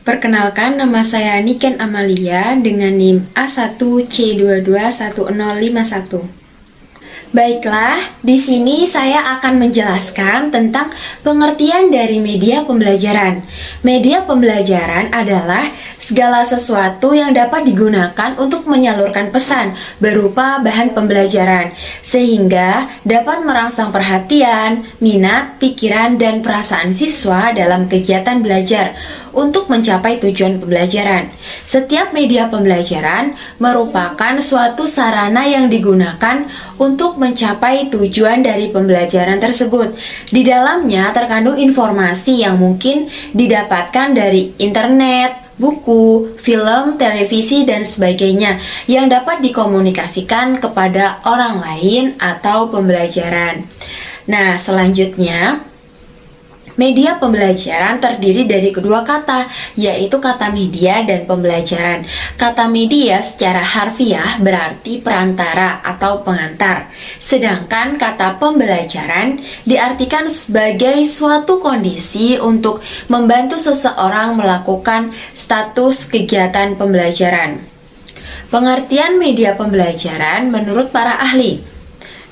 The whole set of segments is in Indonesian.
Perkenalkan, nama saya Niken Amalia dengan NIM A1C221051. Baiklah, di sini saya akan menjelaskan tentang pengertian dari media pembelajaran. Media pembelajaran adalah segala sesuatu yang dapat digunakan untuk menyalurkan pesan berupa bahan pembelajaran, sehingga dapat merangsang perhatian, minat, pikiran, dan perasaan siswa dalam kegiatan belajar untuk mencapai tujuan pembelajaran. Setiap media pembelajaran merupakan suatu sarana yang digunakan untuk mencapai tujuan dari pembelajaran tersebut. Di dalamnya terkandung informasi yang mungkin didapatkan dari internet, buku, film, televisi, dan sebagainya yang dapat dikomunikasikan kepada orang lain atau pembelajaran. Nah, selanjutnya, media pembelajaran terdiri dari kedua kata, yaitu kata media dan pembelajaran. Kata media secara harfiah berarti perantara atau pengantar, sedangkan kata pembelajaran diartikan sebagai suatu kondisi untuk membantu seseorang melakukan status kegiatan pembelajaran. Pengertian media pembelajaran menurut para ahli.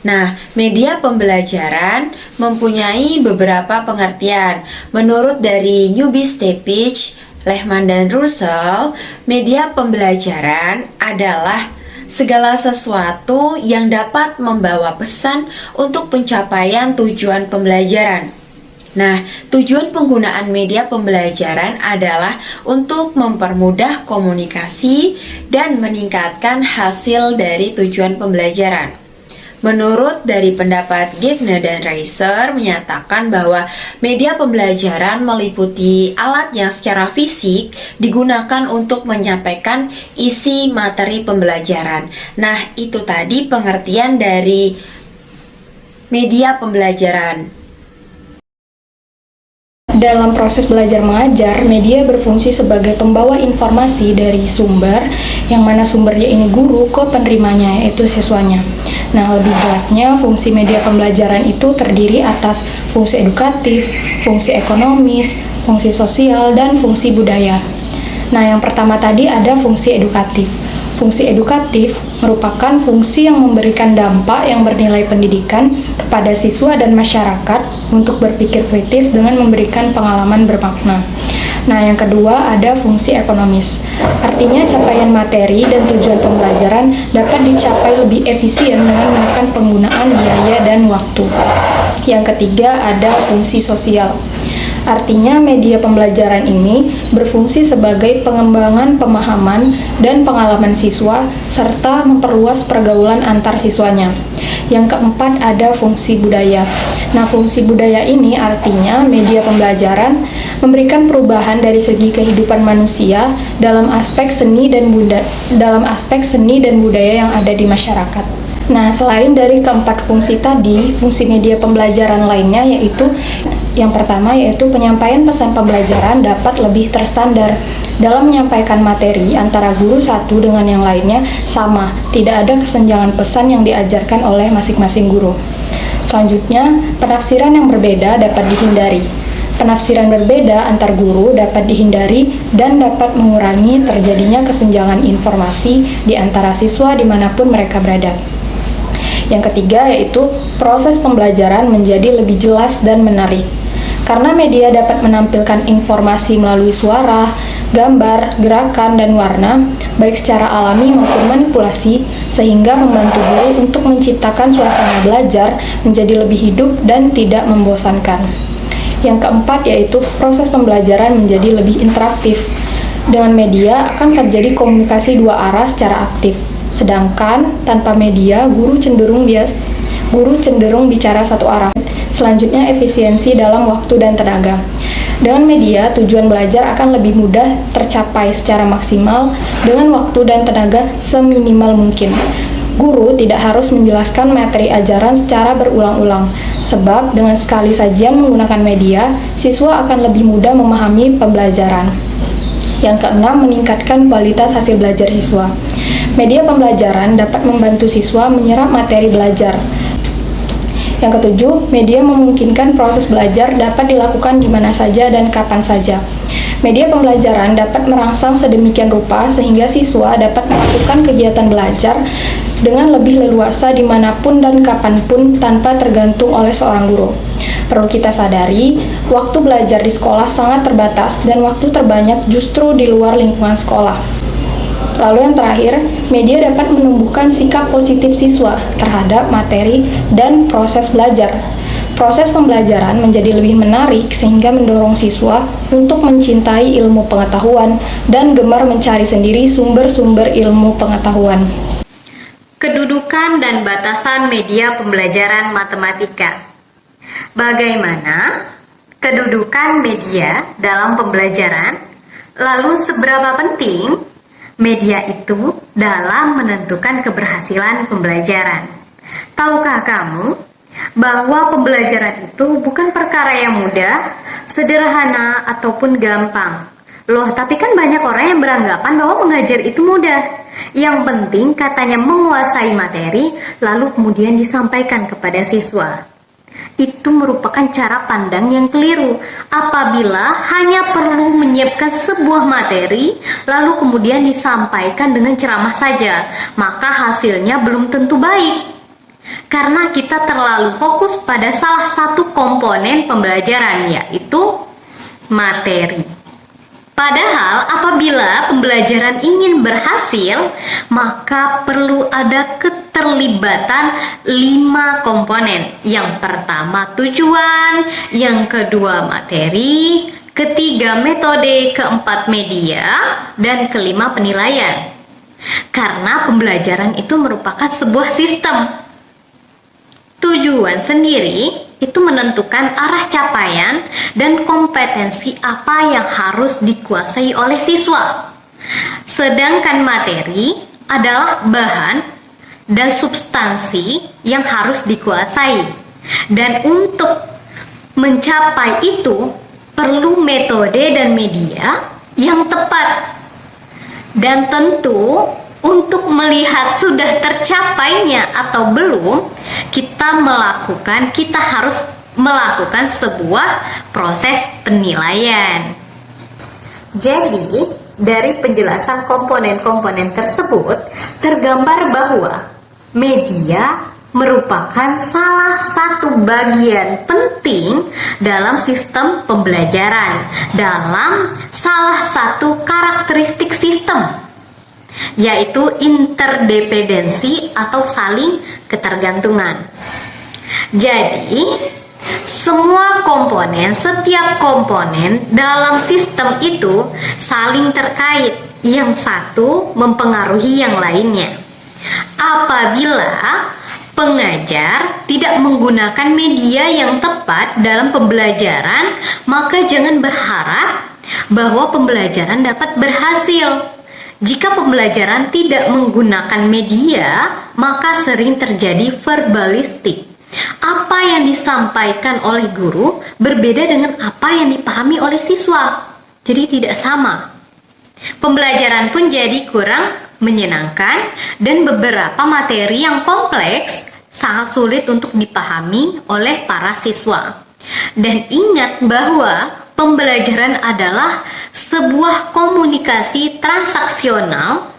Nah, media pembelajaran mempunyai beberapa pengertian. Menurut dari Newbie Stepich, Lehman dan Russell, media pembelajaran adalah segala sesuatu yang dapat membawa pesan untuk pencapaian tujuan pembelajaran. Nah, tujuan penggunaan media pembelajaran adalah untuk mempermudah komunikasi dan meningkatkan hasil dari tujuan pembelajaran. Menurut dari pendapat Gagne dan Reiser menyatakan bahwa media pembelajaran meliputi alat yang secara fisik digunakan untuk menyampaikan isi materi pembelajaran. Nah, itu tadi pengertian dari media pembelajaran. Dalam proses belajar mengajar, media berfungsi sebagai pembawa informasi dari sumber, yang mana sumbernya ini guru, ke penerimanya, yaitu siswanya. Nah, lebih jelasnya, fungsi media pembelajaran itu terdiri atas fungsi edukatif, fungsi ekonomis, fungsi sosial, dan fungsi budaya. Nah, yang pertama tadi ada fungsi edukatif. Fungsi edukatif merupakan fungsi yang memberikan dampak yang bernilai pendidikan kepada siswa dan masyarakat untuk berpikir kritis dengan memberikan pengalaman bermakna. Nah, yang kedua ada fungsi ekonomis. Artinya capaian materi dan tujuan pembelajaran dapat dicapai lebih efisien dengan menekan penggunaan biaya dan waktu. Yang ketiga ada fungsi sosial. Artinya media pembelajaran ini berfungsi sebagai pengembangan pemahaman dan pengalaman siswa serta memperluas pergaulan antar siswanya. Yang keempat ada fungsi budaya. Nah, fungsi budaya ini artinya media pembelajaran memberikan perubahan dari segi kehidupan manusia dalam aspek seni dan budaya yang ada di masyarakat. Nah, selain dari keempat fungsi tadi, fungsi media pembelajaran lainnya yaitu yang pertama yaitu penyampaian pesan pembelajaran dapat lebih terstandar. Dalam menyampaikan materi antara guru satu dengan yang lainnya sama, tidak ada kesenjangan pesan yang diajarkan oleh masing-masing guru. Selanjutnya, penafsiran yang berbeda dapat dihindari. Penafsiran berbeda antar guru dapat dihindari dan dapat mengurangi terjadinya kesenjangan informasi di antara siswa dimanapun mereka berada. Yang ketiga yaitu proses pembelajaran menjadi lebih jelas dan menarik. Karena media dapat menampilkan informasi melalui suara, gambar, gerakan, dan warna, baik secara alami maupun manipulasi, sehingga membantu guru untuk menciptakan suasana belajar menjadi lebih hidup dan tidak membosankan. Yang keempat yaitu proses pembelajaran menjadi lebih interaktif. Dengan media akan terjadi komunikasi dua arah secara aktif. Sedangkan tanpa media, guru cenderung bicara satu arah. Selanjutnya, efisiensi dalam waktu dan tenaga. Dengan media, tujuan belajar akan lebih mudah tercapai secara maksimal dengan waktu dan tenaga seminimal mungkin. Guru tidak harus menjelaskan materi ajaran secara berulang-ulang, sebab dengan sekali sajian menggunakan media, siswa akan lebih mudah memahami pembelajaran. Yang keenam, meningkatkan kualitas hasil belajar siswa. Media pembelajaran dapat membantu siswa menyerap materi belajar. Yang ketujuh, media memungkinkan proses belajar dapat dilakukan di mana saja dan kapan saja. Media pembelajaran dapat merangsang sedemikian rupa sehingga siswa dapat melakukan kegiatan belajar dengan lebih leluasa dimanapun dan kapanpun tanpa tergantung oleh seorang guru. Perlu kita sadari, waktu belajar di sekolah sangat terbatas dan waktu terbanyak justru di luar lingkungan sekolah. Lalu yang terakhir, media dapat menumbuhkan sikap positif siswa terhadap materi dan proses belajar. Proses pembelajaran menjadi lebih menarik sehingga mendorong siswa untuk mencintai ilmu pengetahuan dan gemar mencari sendiri sumber-sumber ilmu pengetahuan. Kedudukan dan batasan media pembelajaran matematika. Bagaimana kedudukan media dalam pembelajaran? Lalu seberapa penting media itu dalam menentukan keberhasilan pembelajaran? Tahukah kamu bahwa pembelajaran itu bukan perkara yang mudah, sederhana, ataupun gampang? Loh, tapi kan banyak orang yang beranggapan bahwa mengajar itu mudah. Yang penting katanya menguasai materi, lalu kemudian disampaikan kepada siswa. Itu merupakan cara pandang yang keliru. Apabila hanya perlu menyiapkan sebuah materi, lalu kemudian disampaikan dengan ceramah saja, maka hasilnya belum tentu baik. Karena kita terlalu fokus pada salah satu komponen pembelajaran, yaitu materi. Padahal apabila pembelajaran ingin berhasil, maka perlu ada keterlibatan 5 komponen. Yang pertama tujuan, yang kedua materi, ketiga metode, keempat media, dan kelima penilaian. Karena pembelajaran itu merupakan sebuah sistem. Tujuan sendiri itu menentukan arah capaian dan kompetensi apa yang harus dikuasai oleh siswa. Sedangkan materi adalah bahan dan substansi yang harus dikuasai. Dan untuk mencapai itu perlu metode dan media yang tepat. Dan tentu untuk melihat sudah tercapainya atau belum, kita harus melakukan sebuah proses penilaian. Jadi, dari penjelasan komponen-komponen tersebut, tergambar bahwa media merupakan salah satu bagian penting dalam sistem pembelajaran, dalam salah satu karakteristik sistem, yaitu interdependensi atau saling ketergantungan. Jadi, setiap komponen dalam sistem itu saling terkait, yang satu mempengaruhi yang lainnya. Apabila pengajar tidak menggunakan media yang tepat dalam pembelajaran, maka jangan berharap bahwa pembelajaran dapat berhasil. Jika pembelajaran tidak menggunakan media, maka sering terjadi verbalistik. Apa yang disampaikan oleh guru berbeda dengan apa yang dipahami oleh siswa. Jadi tidak sama. Pembelajaran pun jadi kurang menyenangkan dan beberapa materi yang kompleks sangat sulit untuk dipahami oleh para siswa. Dan ingat bahwa pembelajaran adalah sebuah komunikasi transaksional,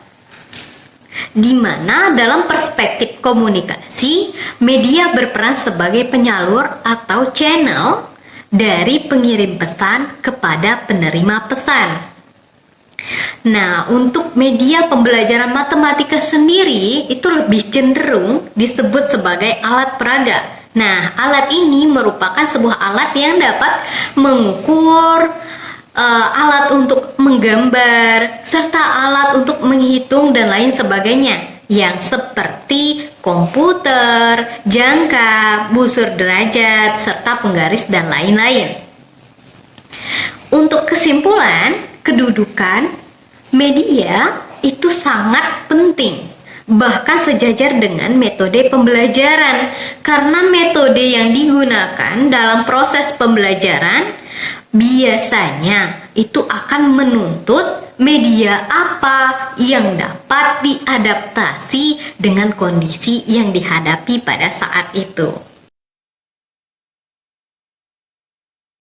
di mana dalam perspektif komunikasi, media berperan sebagai penyalur atau channel dari pengirim pesan kepada penerima pesan. Nah, untuk media pembelajaran matematika sendiri itu lebih cenderung disebut sebagai alat peraga. Nah, alat ini merupakan sebuah alat yang dapat mengukur, alat untuk menggambar, serta alat untuk menghitung dan lain sebagainya, yang seperti komputer, jangka, busur derajat, serta penggaris dan lain-lain. Untuk kesimpulan, kedudukan media itu sangat penting, bahkan sejajar dengan metode pembelajaran, karena metode yang digunakan dalam proses pembelajaran biasanya itu akan menuntut media apa yang dapat diadaptasi dengan kondisi yang dihadapi pada saat itu.